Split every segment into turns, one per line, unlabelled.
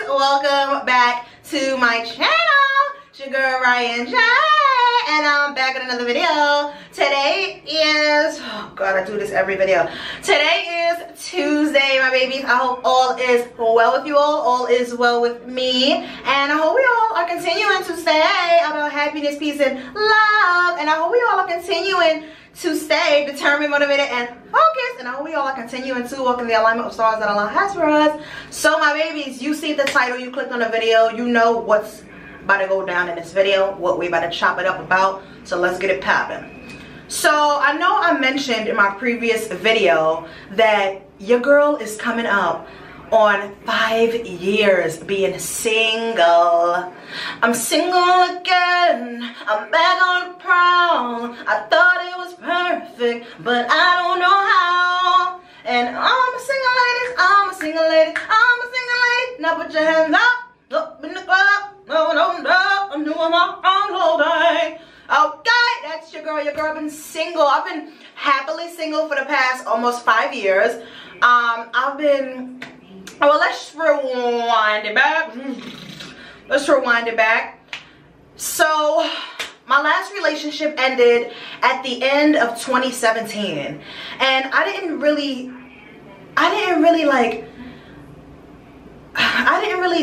Welcome back to my channel. It's your girl Riahjaysreality, and I'm back with another video. Today is, oh god, I do this every video. Today is Tuesday, my babies. I hope all is well with you all is well with me, and I hope we all are continuing to stay about happiness, peace, and love. And I hope we all are continuing to stay determined, motivated, and focused. And I hope we all are continuing to walk in the alignment of stars that Allah has for us. So my babies, you see the title, you clicked on the video, you know what's about to go down in this video, what we about to chop it up about. So let's get it popping. So I know I mentioned in my previous video that your girl is coming up on 5 years being single. I'm single again. I'm back on the prowl. I thought it was perfect, but I don't know how. And I'm a single lady. I'm a single lady. I'm a single lady. Now put your hands up in the club. No, I'm doing my own whole thing. Okay, that's your girl. Your girl been single. I've been happily single for the past almost 5 years. I've been, well, let's rewind it back. Let's rewind it back. So my last relationship ended at the end of 2017, and I didn't really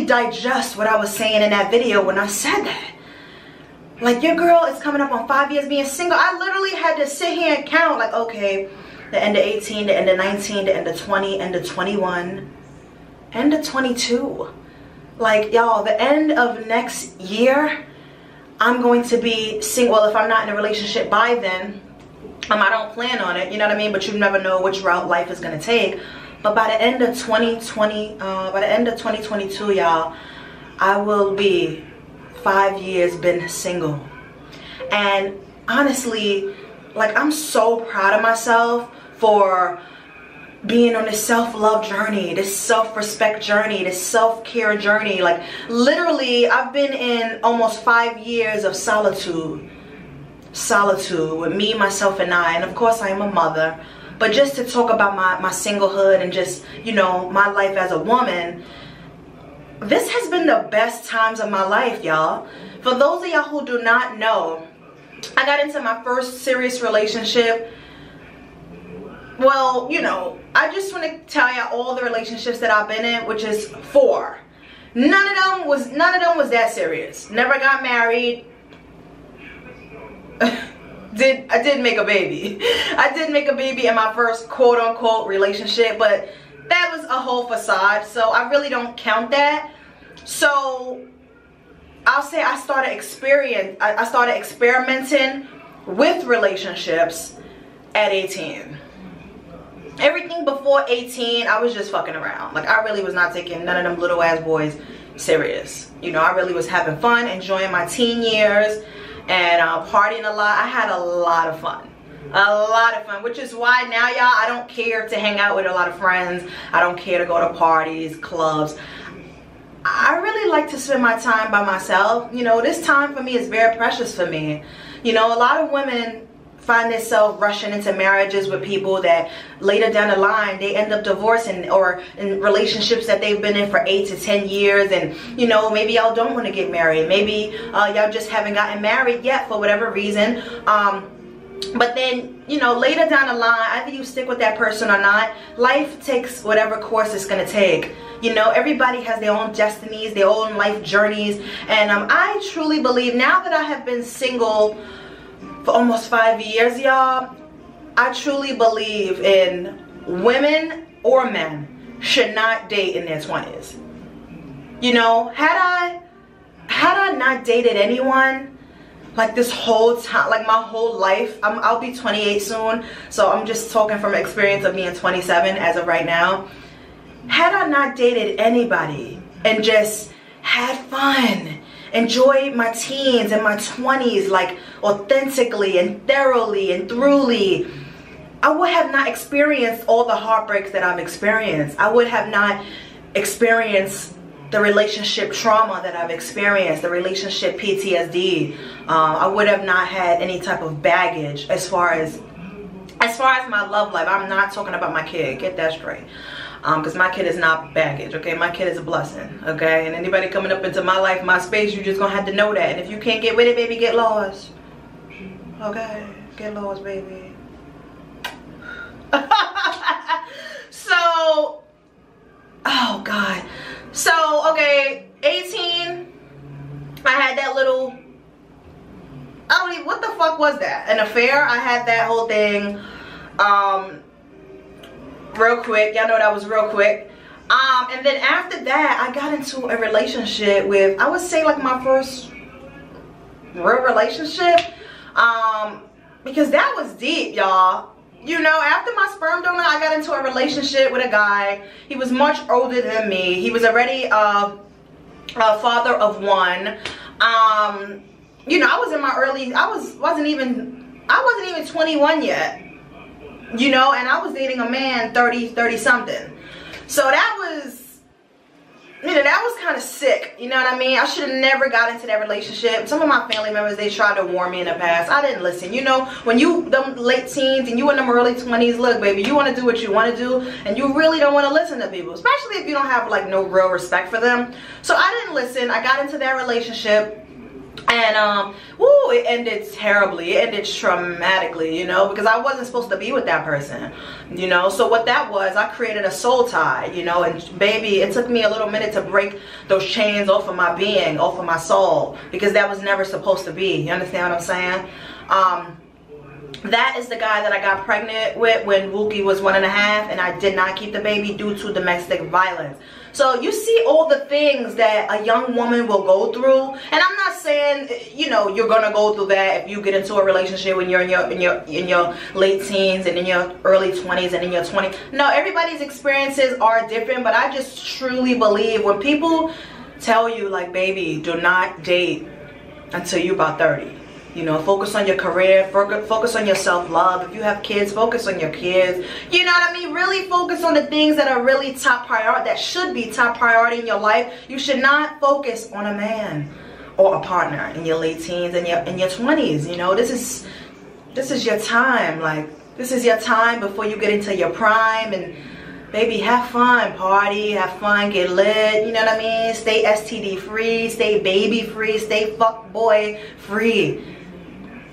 digest what I was saying in that video when I said that. Like, your girl is coming up on 5 years being single. I literally had to sit here and count, like, okay, the end of 18, the end of 19, the end of 20, end of 21, end of 22. Like, y'all, the end of next year, I'm going to be single. Well, if I'm not in a relationship by then, I don't plan on it, you know what I mean? But you never know which route life is going to take. But by the end of 2020, by the end of 2022, y'all, I will be 5 years been single. And honestly, like, I'm so proud of myself for being on this self-love journey, this self-respect journey, this self-care journey. Like, literally, I've been in almost 5 years of solitude with me, myself, and I. And of course, I am a mother. But just to talk about my singlehood and just, you know, my life as a woman, this has been the best times of my life, y'all. For those of y'all who do not know, I got into my first serious relationship. Well, you know, I just want to tell y'all all the relationships that I've been in, which is 4. None of them was that serious. Never got married. I did make a baby. I did make a baby in my first quote-unquote relationship, but that was a whole facade, so I really don't count that. So I'll say I started experimenting with relationships at 18. Everything before 18, I was just fucking around. Like, I really was not taking none of them little ass boys serious. You know, I really was having fun, enjoying my teen years, and partying a lot. I had a lot of fun. Which is why now, y'all, I don't care to hang out with a lot of friends. I don't care to go to parties, clubs. I really like to spend my time by myself. You know, this time for me is very precious for me. You know, a lot of women find themselves rushing into marriages with people that later down the line they end up divorcing, or in relationships that they've been in for 8 to 10 years, and you know, maybe y'all don't want to get married, maybe y'all just haven't gotten married yet for whatever reason, but then, you know, later down the line, either you stick with that person or not, life takes whatever course it's gonna take. You know, everybody has their own destinies, their own life journeys, and I truly believe, now that I have been single for almost 5 years, y'all, I truly believe in women or men should not date in their 20s. You know, had I not dated anyone like this whole time, like my whole life, I'll be 28 soon, so I'm just talking from experience of being 27 as of right now. Had I not dated anybody and just had fun, enjoyed my teens and my 20s like authentically and thoroughly and truly, I would have not experienced all the heartbreaks that I've experienced. I would have not experienced the relationship trauma that I've experienced, the relationship PTSD. I would have not had any type of baggage as far as my love life. I'm not talking about my kid, get that straight. Because my kid is not baggage, okay? My kid is a blessing, okay? And anybody coming up into my life, my space, you just gonna have to know that. And if you can't get with it, baby, get lost. Okay? Get lost, baby. So, oh God. So, okay, 18, I had that little, I don't even, what the fuck was that? An affair? I had that whole thing, real quick. Y'all know that was real quick. And then after that, I got into a relationship with, I would say like my first real relationship, because that was deep, y'all. You know, after my sperm donor, I got into a relationship with a guy. He was much older than me. He was already a father of one. You know, I was in my early, I wasn't even 21 yet. You know, and I was dating a man 30 something. So that was, you know, that was kind of sick. You know what I mean? I should have never got into that relationship. Some of my family members, they tried to warn me in the past. I didn't listen. You know, when you, them late teens and you in them early 20s, look, baby, you want to do what you want to do. And you really don't want to listen to people. Especially if you don't have, like, no real respect for them. So I didn't listen. I got into that relationship. And, woo, it ended terribly. It ended traumatically, you know, because I wasn't supposed to be with that person, you know. So what that was, I created a soul tie, you know, and baby, it took me a little minute to break those chains off of my being, off of my soul, because that was never supposed to be. You understand what I'm saying? That is the guy that I got pregnant with when Wookie was 1.5, and I did not keep the baby due to domestic violence. So you see all the things that a young woman will go through, and I'm not saying, you know, you're gonna go through that if you get into a relationship when you're in your late teens and in your early 20s and in your 20s. No, everybody's experiences are different, but I just truly believe when people tell you, like, baby, do not date until you're about 30. You know, focus on your career, focus on your self-love. If you have kids, focus on your kids. You know what I mean? Really focus on the things that are really top priority, that should be top priority in your life. You should not focus on a man or a partner in your late teens and in your 20s. You know, this is your time. Like, this is your time before you get into your prime. And baby, have fun, party, have fun, get lit, you know what I mean? Stay STD free, stay baby free, stay fuck boy free.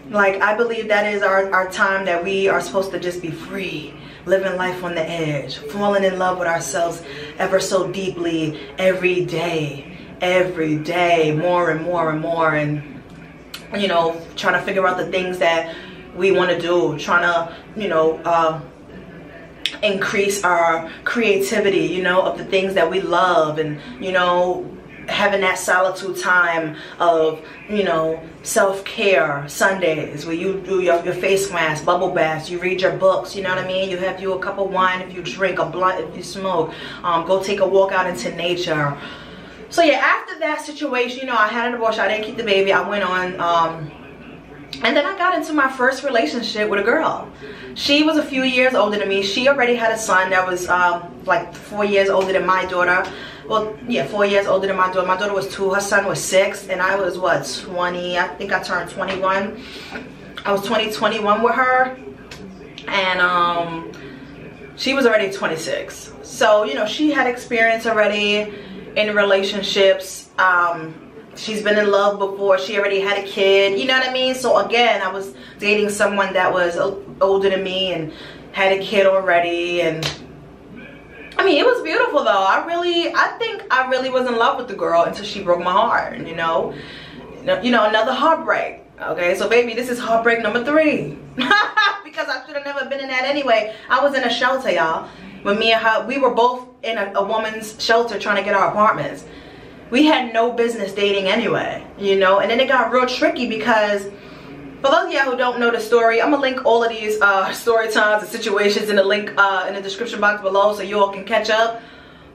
Like, I believe that is our time that we are supposed to just be free, living life on the edge, falling in love with ourselves ever so deeply every day, more and more and more, and, you know, trying to figure out the things that we want to do, trying to, you know, increase our creativity, you know, of the things that we love, and, you know, having that solitude time of, you know, self-care Sundays where you do your face mask, bubble baths, you read your books, you know what I mean? You have you a cup of wine if you drink, a blunt if you smoke, go take a walk out into nature. So yeah, after that situation, you know, I had an abortion, I didn't keep the baby, I went on, and then I got into my first relationship with a girl. She was a few years older than me. She already had a son that was like 4 years older than my daughter. Well, yeah, 4 years older than my daughter. My daughter was 2, her son was 6, and I was, what, 20? I think I turned 21. I was 21 with her, and she was already 26. So, you know, she had experience already in relationships. She's been in love before. She already had a kid, you know what I mean? So again, I was dating someone that was older than me and had a kid already, and I mean, it was beautiful though. I think I really was in love with the girl until she broke my heart, you know, another heartbreak. Okay, so baby, this is heartbreak number 3. Because I should have never been in that anyway. I was in a shelter, y'all. when me and her, we were both in a woman's shelter trying to get our apartments. We had no business dating anyway, you know. And then it got real tricky because, for those of y'all who don't know the story, I'm gonna link all of these story times and situations in the link in the description box below so you all can catch up.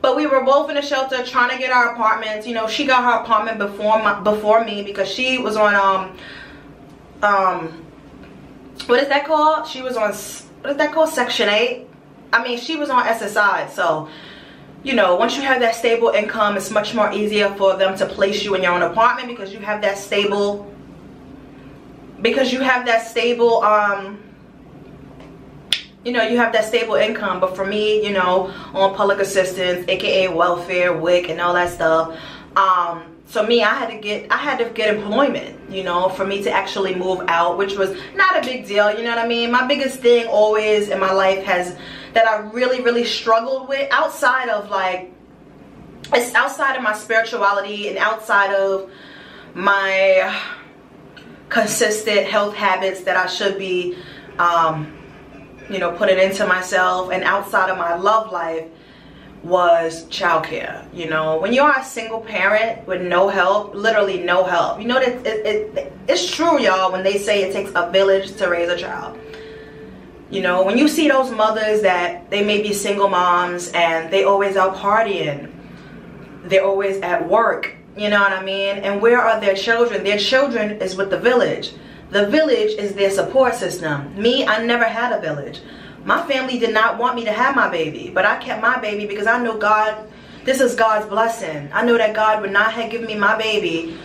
But we were both in the shelter trying to get our apartments. You know, she got her apartment before me because she was on what is that called? She was on, what is that called? Section 8. I mean, she was on SSI. So, you know, once you have that stable income, it's much more easier for them to place you in your own apartment because you have that stable, you know, you have that stable income. But for me, you know, on public assistance, aka welfare, WIC, and all that stuff, so me, I had to get employment, you know, for me to actually move out, which was not a big deal, you know what I mean? My biggest thing always in my life that I really struggled with, outside of like, it's outside of my spirituality and outside of my consistent health habits that I should be, you know, putting into myself, and outside of my love life, was childcare. You know, when you are a single parent with no help, literally no help, you know that it's true, y'all, when they say it takes a village to raise a child. You know, when you see those mothers that they may be single moms and they always out partying, they're always at work, you know what I mean? And where are their children? Their children is with the village. The village is their support system. Me, I never had a village. My family did not want me to have my baby, but I kept my baby because I know God, this is God's blessing. I know that God would not have given me my baby,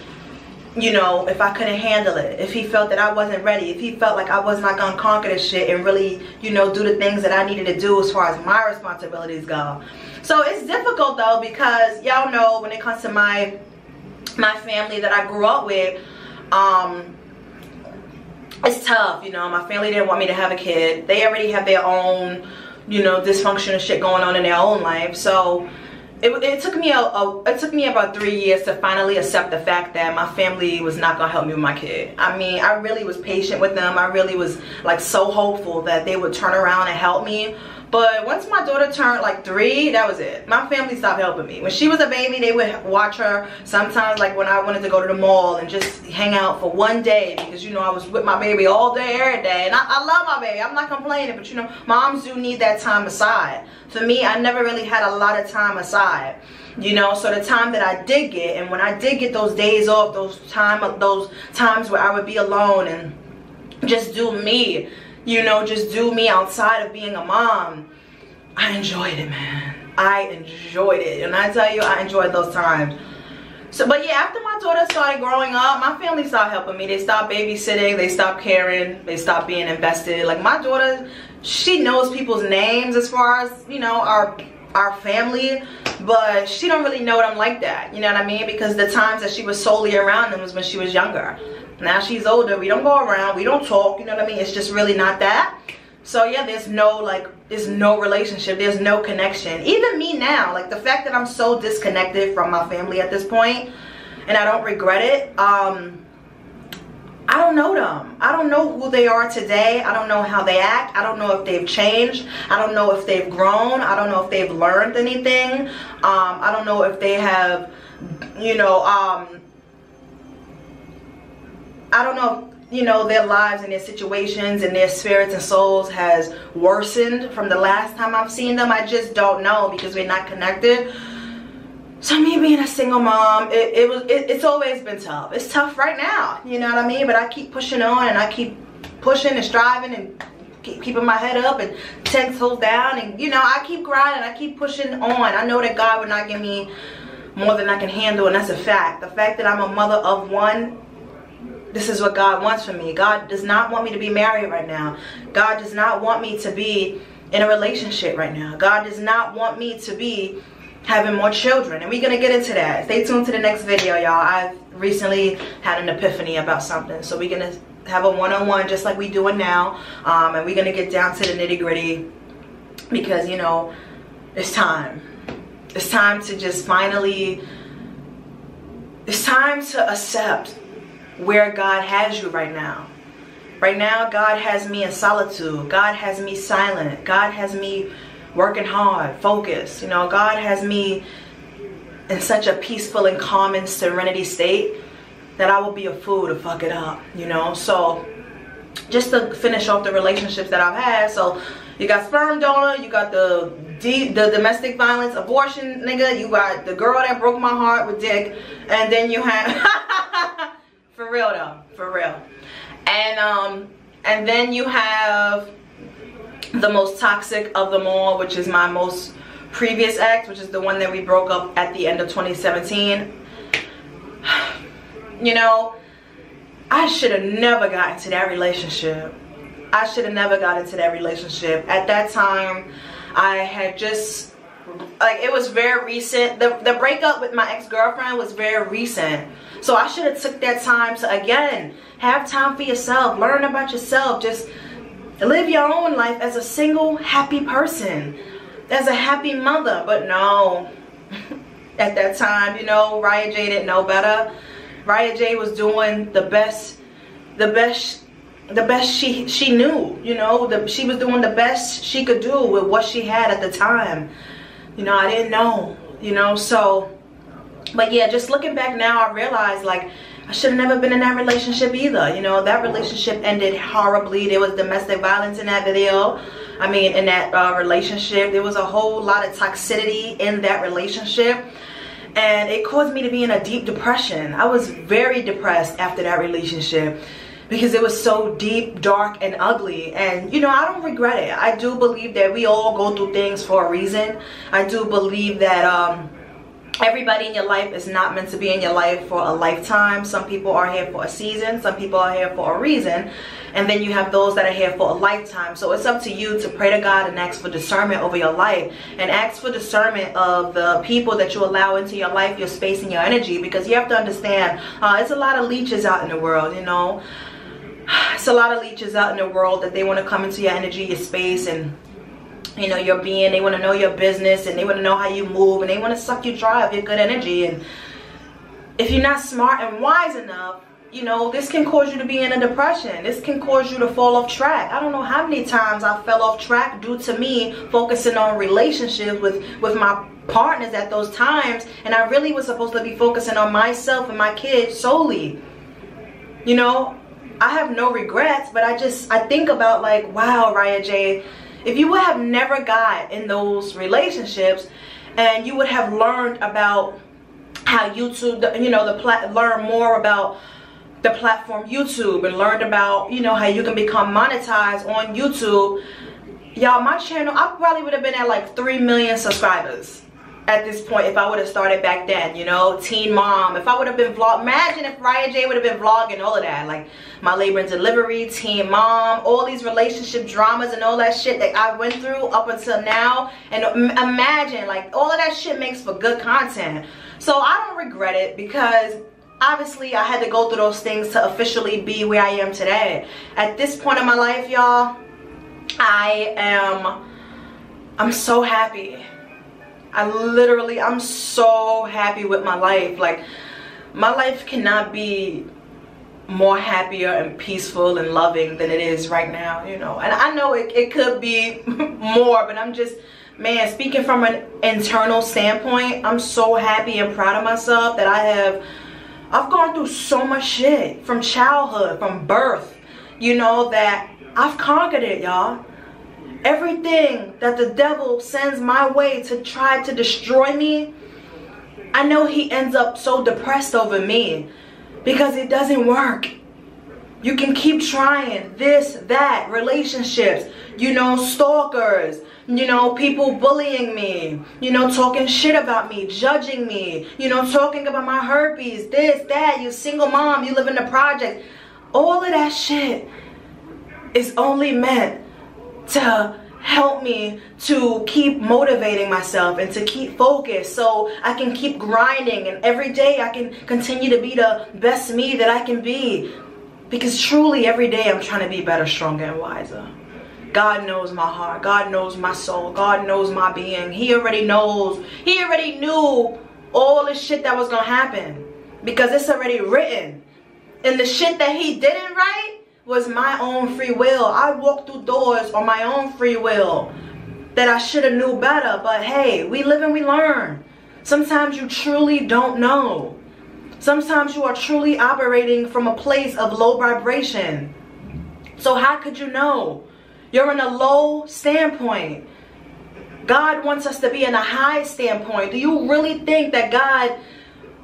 you know, if I couldn't handle it. If he felt that I wasn't ready, if he felt like I was not gonna conquer this shit and really, you know, do the things that I needed to do as far as my responsibilities go. So it's difficult though, because y'all know when it comes to my family that I grew up with, it's tough, you know. My family didn't want me to have a kid. They already have their own, you know, dysfunctional shit going on in their own life. So it took me about 3 years to finally accept the fact that my family was not gonna help me with my kid. I mean, I really was patient with them. I really was like so hopeful that they would turn around and help me. But once my daughter turned like 3, that was it. My family stopped helping me. When she was a baby, they would watch her sometimes, like when I wanted to go to the mall and just hang out for one day, because, you know, I was with my baby all day, every day. And I love my baby. I'm not complaining, but, you know, moms do need that time aside. For me, I never really had a lot of time aside. You know, so the time that I did get, and when I did get those days off, those times where I would be alone and just do me, you know, just do me outside of being a mom, I enjoyed it, man. I enjoyed it. And I tell you, I enjoyed those times. So, but yeah, after my daughter started growing up, my family started helping me. They stopped babysitting. They stopped caring. They stopped being invested. Like my daughter, she knows people's names as far as, you know, our family, but she don't really know them like that. You know what I mean? Because the times that she was solely around them was when she was younger. Now she's older, we don't go around, we don't talk, you know what I mean? It's just really not that. So yeah, there's no relationship, there's no connection. Even me now, like the fact that I'm so disconnected from my family at this point, and I don't regret it, I don't know them. I don't know who they are today. I don't know how they act. I don't know if they've changed. I don't know if they've grown. I don't know if they've learned anything. I don't know if they have, you know, I don't know if, you know, their lives and their situations and their spirits and souls has worsened from the last time I've seen them. I just don't know because we're not connected. So me being a single mom, it's always been tough. It's tough right now, you know what I mean? But I keep pushing on, and I keep pushing and striving and keeping my head up and 10 toes down, and, you know, I keep grinding, I keep pushing on. I know that God would not give me more than I can handle, and that's a fact. The fact that I'm a mother of one, this is what God wants from me. God does not want me to be married right now. God does not want me to be in a relationship right now. God does not want me to be having more children, and we're gonna get into that. Stay tuned to the next video, y'all. I've recently had an epiphany about something, so we're gonna have a one-on-one just like we doing now, and we're gonna get down to the nitty-gritty, because, you know, it's time. It's time to just finally, it's time to accept where God has you right now. Right now, God has me in solitude. God has me silent. God has me working hard, focused. You know, God has me in such a peaceful and calm and serenity state that I will be a fool to fuck it up, you know. So just to finish off the relationships that I've had, so you got sperm donor, you got the domestic violence, abortion nigga, you got the girl that broke my heart with dick, and then you have for real though, for real. And then you have the most toxic of them all, which is my most previous ex, which is the one that we broke up at the end of 2017. You know, I should have never got into that relationship. I should have never got into that relationship. At that time, I had just, like, it was very recent. The breakup with my ex-girlfriend was very recent. So I should have took that time to, again, have time for yourself. Learn about yourself. Just live your own life as a single, happy person. As a happy mother. But no. At that time, you know, Riah J didn't know better. Riah J was doing the best she knew, you know. She was doing the best she could do with what she had at the time. You know, I didn't know, you know. So, but yeah, just looking back now, I realized, like, I should have never been in that relationship either. You know, that relationship ended horribly. There was domestic violence in that video. I mean, in that relationship, there was a whole lot of toxicity in that relationship. And it caused me to be in a deep depression. I was very depressed after that relationship because it was so deep, dark, and ugly. And, you know, I don't regret it. I do believe that we all go through things for a reason. I do believe that everybody in your life is not meant to be in your life for a lifetime. Some people are here for a season. Some people are here for a reason. And then you have those that are here for a lifetime. So it's up to you to pray to God and ask for discernment over your life. And ask for discernment of the people that you allow into your life, your space, and your energy. Because you have to understand, it's a lot of leeches out in the world, you know. It's a lot of leeches out in the world that they want to come into your energy, your space, and, you know, your being. They want to know your business, and they want to know how you move, and they want to suck you dry of your good energy. And if you're not smart and wise enough, you know, this can cause you to be in a depression. This can cause you to fall off track. I don't know how many times I fell off track due to me focusing on relationships with my partners at those times, and I really was supposed to be focusing on myself and my kids solely. You know, I have no regrets, but I think about, like, wow, Riah J, if you would have never got in those relationships and you would have learned about how YouTube, you know, learn more about the platform YouTube, and learned about, you know, how you can become monetized on YouTube, y'all, my channel, I probably would have been at like 3 million subscribers at this point if I would have started back then, you know. Teen mom, if I would have been vlog, imagine if Riah J would have been vlogging all of that, like my labor and delivery, teen mom, all these relationship dramas and all that shit that I went through up until now. And imagine, like, all of that shit makes for good content. So I don't regret it, because obviously I had to go through those things to officially be where I am today. At this point in my life, y'all, I'm so happy. I'm so happy with my life. Like, my life cannot be more happier and peaceful and loving than it is right now, you know. And I know it could be more, but I'm just, man, speaking from an internal standpoint, I'm so happy and proud of myself that I've gone through so much shit from childhood, from birth, you know, that I've conquered it, y'all. Everything that the devil sends my way to try to destroy me, I know he ends up so depressed over me, because it doesn't work. You can keep trying this, that, relationships, you know, stalkers, you know, people bullying me, you know, talking shit about me, judging me, you know, talking about my herpes, this, that, you single mom, you live in the project. All of that shit is only meant to help me to keep motivating myself and to keep focused, so I can keep grinding, and every day I can continue to be the best me that I can be. Because truly every day I'm trying to be better, stronger, and wiser. God knows my heart. God knows my soul. God knows my being. He already knows. He already knew all the shit that was gonna happen, because it's already written. And the shit that he didn't write was my own free will. I walked through doors on my own free will. that I should have knew better. But hey, we live and we learn. Sometimes you truly don't know. Sometimes you are truly operating from a place of low vibration. So how could you know? You're in a low standpoint. God wants us to be in a high standpoint. Do you really think that God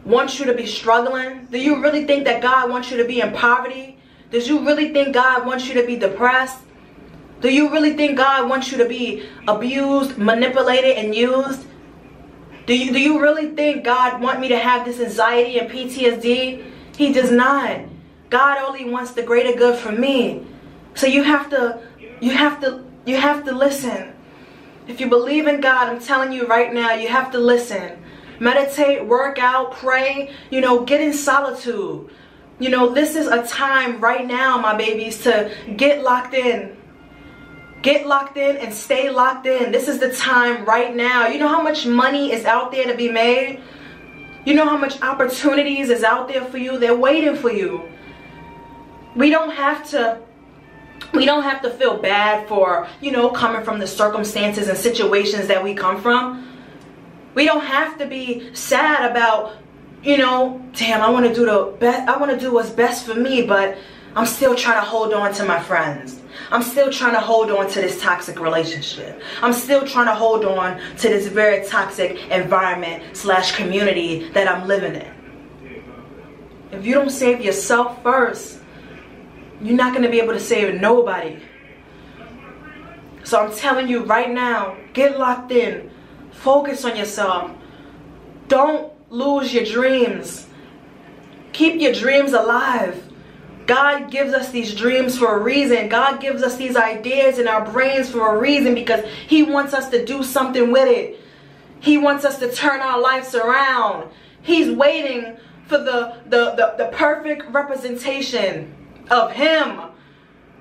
wants you to be struggling? Do you really think that God wants you to be in poverty? Do you really think God wants you to be depressed? Do you really think God wants you to be abused, manipulated, and used? Do you really think God wants me to have this anxiety and PTSD? He does not. God only wants the greater good for me. So you have to listen. If you believe in God, I'm telling you right now, you have to listen. Meditate, work out, pray, get in solitude. This is a time right now, my babies, to get locked in. Get locked in and stay locked in. This is the time right now. You know how much money is out there to be made? You know how much opportunities is out there for you? They're waiting for you. We don't have to feel bad for, coming from the circumstances and situations that we come from. We don't have to be sad about, damn, I want to do the best. I want to do what's best for me, but I'm still trying to hold on to my friends. I'm still trying to hold on to this toxic relationship. I'm still trying to hold on to this very toxic environment / community that I'm living in. If you don't save yourself first, you're not going to be able to save nobody. So I'm telling you right now, get locked in. Focus on yourself. Don't lose your dreams. Keep your dreams alive. God gives us these dreams for a reason. God gives us these ideas in our brains for a reason, because He wants us to do something with it. He wants us to turn our lives around. He's waiting for the perfect representation of Him.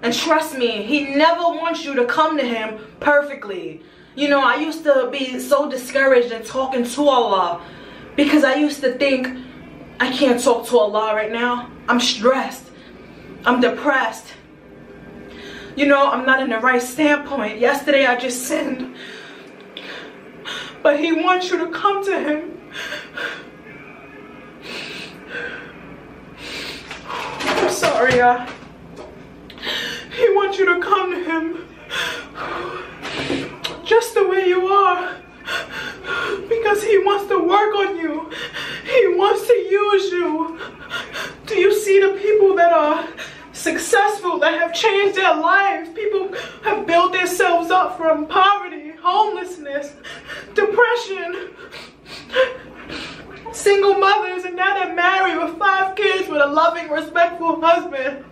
And trust me, He never wants you to come to Him perfectly. I used to be so discouraged in talking to Allah, because I used to think, I can't talk to Allah right now. I'm stressed. I'm depressed. I'm not in the right standpoint. Yesterday I just sinned. But He wants you to come to Him. I'm sorry, y'all. He wants you to come to Him just the way you are, because He wants to work on you. He wants to use you. Do you see the people that are successful, that have changed their lives? People have built themselves up from poverty, homelessness, depression, single mothers, and now they're married with 5 kids with a loving, respectful husband.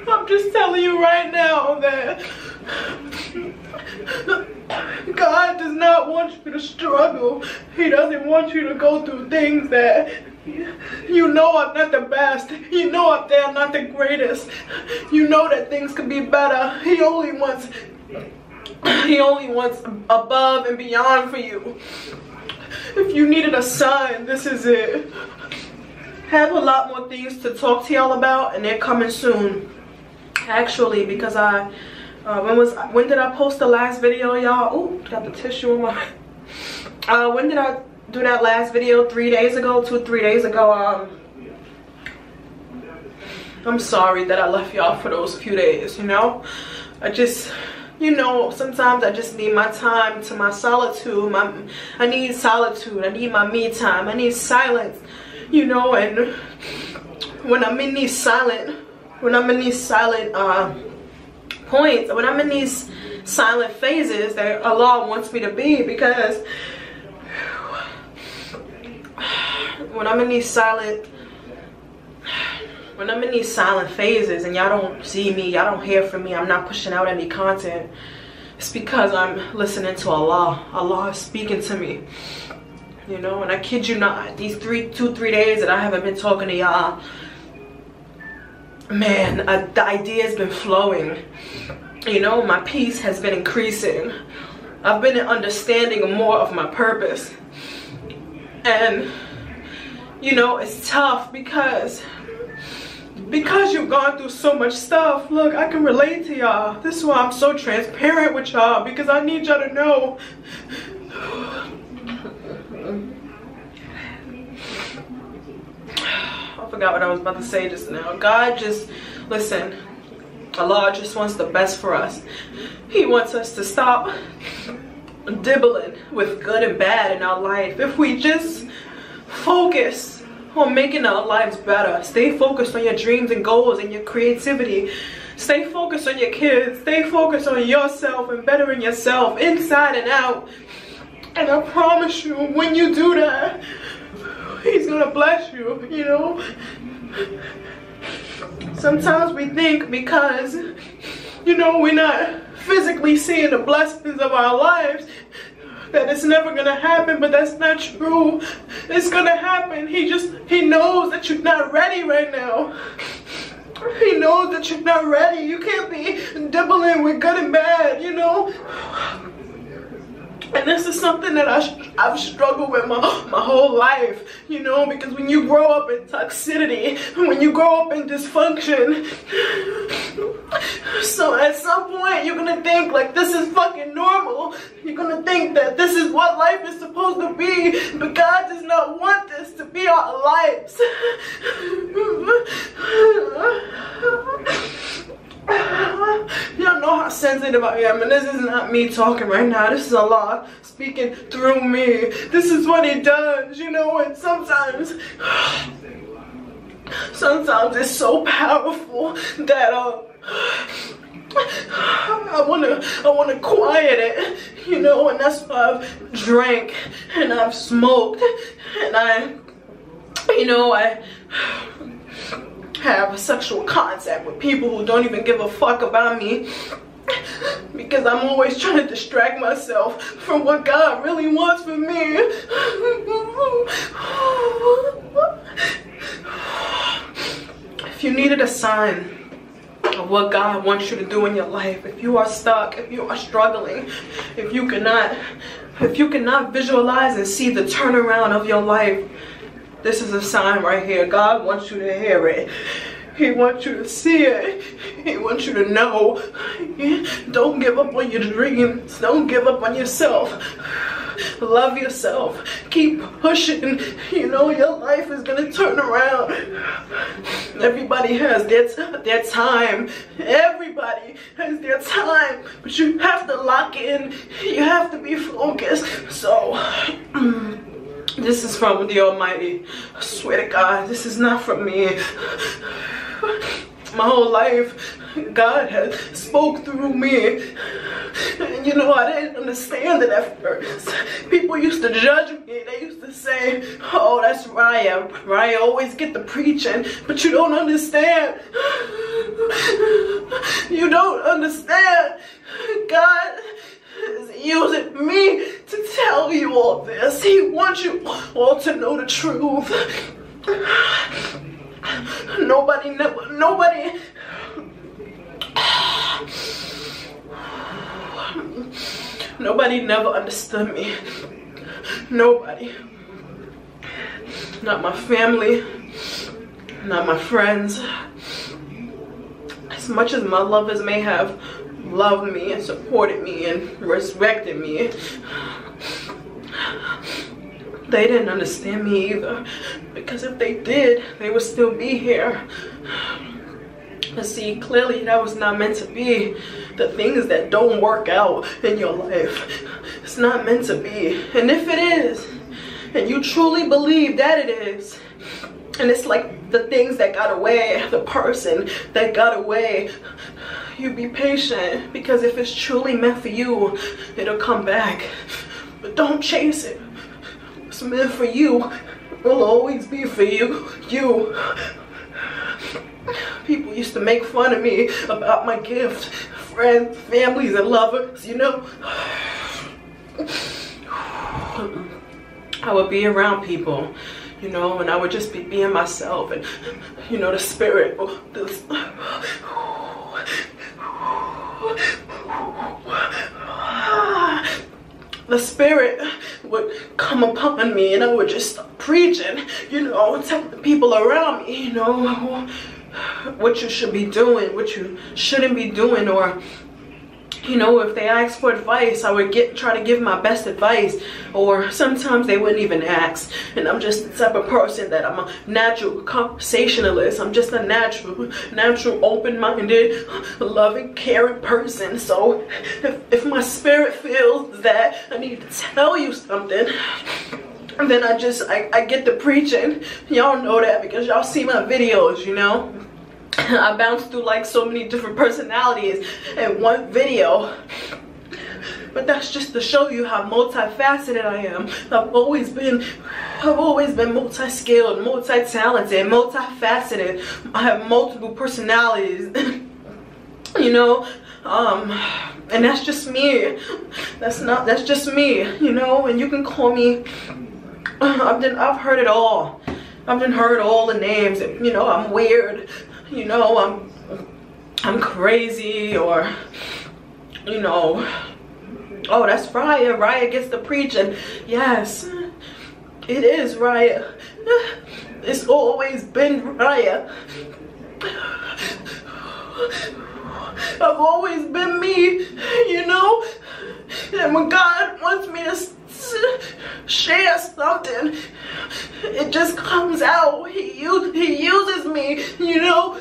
I'm just telling you right now that God does not want you to struggle. He doesn't want you to go through things that I'm not the best. I'm not the greatest. That things could be better. He only wants above and beyond for you. If you needed a sign, this is it. I have a lot more things to talk to y'all about, and they're coming soon. Actually, because when did I post the last video, y'all? Oh, got the tissue in my when did I do that last video? 3 days ago, 2-3 days ago. I'm sorry that I left y'all for those few days. I just, sometimes I just need my time to my solitude. I need solitude. I need my me time. I need silence. And when I'm in these silent points, when I'm in these silent phases that Allah wants me to be, because when I'm in these silent phases and y'all don't see me, y'all don't hear from me, I'm not pushing out any content, it's because I'm listening to Allah. Allah is speaking to me. And I kid you not, these 2-3 days that I haven't been talking to y'all, man, the idea's been flowing. My peace has been increasing. I've been understanding more of my purpose. And, it's tough because
because you've gone through so much stuff, look, I can relate to y'all. This is why I'm so transparent with y'all, because I need y'all to know. I forgot what I was about to say just now. God just, listen, Allah just wants the best for us. He wants us to stop dibbling with good and bad in our life. If we just focus on making our lives better, stay focused on your dreams and goals and your creativity, stay focused on your kids, stay focused on yourself and bettering yourself inside and out, and I promise you, when you do that, He's gonna bless you, you know. Sometimes we think because, you know, we're not physically seeing the blessings of our lives that it's never gonna happen, but that's not true. It's gonna happen. He knows that you're not ready right now. He knows that you're not ready. You can't be dibbling with good and bad, you know. And this is something that I've struggled with my whole life, you know, because when you grow up in toxicity, when you grow up in dysfunction, so at some point you're gonna think like this is fucking normal. You're gonna think that this is what life is supposed to be, but God does not want this to be our lives. Y'all know how sensitive I am, and this is not me talking right now. This is Allah speaking through me. This is what He does, you know. And sometimes it's so powerful that I wanna quiet it, you know. And that's why I've drank and I've smoked and I have sexual contact with people who don't even give a fuck about me, because I'm always trying to distract myself from what God really wants for me. If you needed a sign of what God wants you to do in your life, if you are stuck, if you are struggling, if you cannot visualize and see the turnaround of your life, this is a sign right here. God wants you to hear it. He wants you to see it. He wants you to know. Don't give up on your dreams. Don't give up on yourself. Love yourself. Keep pushing. You know, your life is going to turn around. Everybody has their time. Everybody has their time. But you have to lock in. You have to be focused. So, this is from the Almighty. I swear to God, this is not from me. My whole life, God had spoke through me. And you know, I didn't understand it at first. People used to judge me. They used to say, oh, that's Riah. Riah always get the preaching. But you don't understand. You don't understand. God is using me to tell you all this. He wants you all to know the truth. Nobody never understood me. Nobody. Not my family. Not my friends. As much as my lovers may have loved me and supported me and respected me, they didn't understand me either, because if they did, they would still be here. But see, clearly that was not meant to be. The things that don't work out in your life, it's not meant to be. And if it is, and you truly believe that it is, and it's like the things that got away, the person that got away, you be patient, because if it's truly meant for you, it'll come back. But don't chase it. What's meant for you will always be for you. People used to make fun of me about my gift. Friends, families, and lovers, you know. I would be around people, you know, and I would just be being myself, and you know, the spirit, the spirit would come upon me, and I would just start preaching, you know, telling the people around me, you know, what you should be doing, what you shouldn't be doing, or you know, if they ask for advice, I would try to give my best advice, or sometimes they wouldn't even ask. And I'm just the type of person that I'm a natural conversationalist. I'm just a natural, open-minded, loving, caring person. So if my spirit feels that I need to tell you something, and then I get to preaching. Y'all know that because y'all see my videos, you know. I bounce through like so many different personalities in one video. But that's just to show you how multifaceted I am. I've always been multi-skilled, multi-talented, multifaceted. I have multiple personalities. You know, and that's just me. That's just me, you know, and you can call me, I've heard it all. I've heard all the names. You know, I'm weird. You know, I'm crazy, or you know, oh, that's Riah. Riah gets to preach, and yes, it is Riah. It's always been Riah. I've always been me, you know, and when God wants me to share something, it just comes out. He uses me, you know.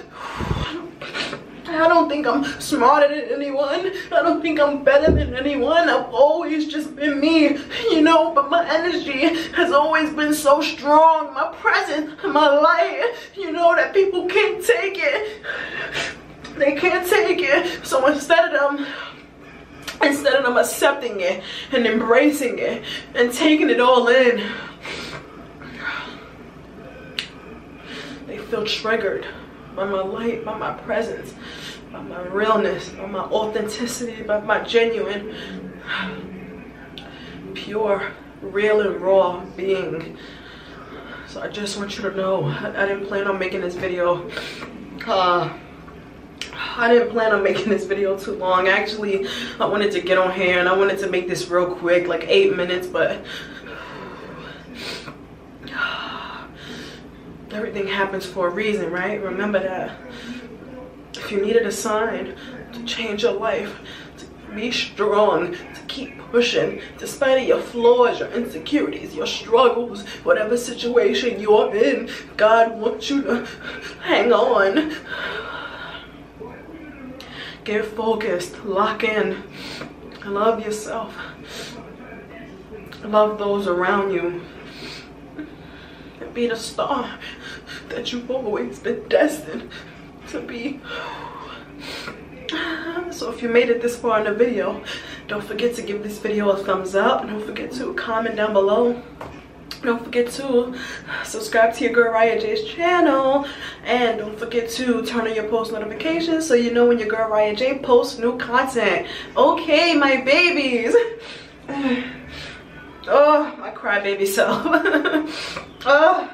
I don't think I'm smarter than anyone. I don't think I'm better than anyone. I've always just been me, you know, but my energy has always been so strong. My presence, my light, you know, that people can't take it. They can't take it. So instead of them accepting it and embracing it and taking it all in, they feel triggered by my light, by my presence, by my realness, by my authenticity, by my genuine, pure, real and raw being. So I just want you to know, I didn't plan on making this video. I didn't plan on making this video too long. Actually, I wanted to get on here and I wanted to make this real quick, like 8 minutes, but everything happens for a reason, right? Remember that. If you needed a sign to change your life, to be strong, to keep pushing, despite your flaws, your insecurities, your struggles, whatever situation you're in, God wants you to hang on. Get focused, lock in, love yourself, love those around you, and be the star that you've always been destined to be. So if you made it this far in the video, don't forget to give this video a thumbs up. Don't forget to comment down below. Don't forget to subscribe to your girl Riahjay's channel, and don't forget to turn on your post notifications so you know when your girl Riahjay posts new content. Okay, my babies. Oh, my crybaby self. Oh.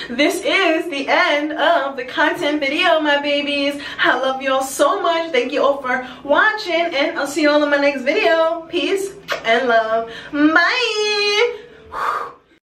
This is the end of the content video, my babies. I love y'all so much. Thank you all for watching, and I'll see you all in my next video. Peace and love. Bye.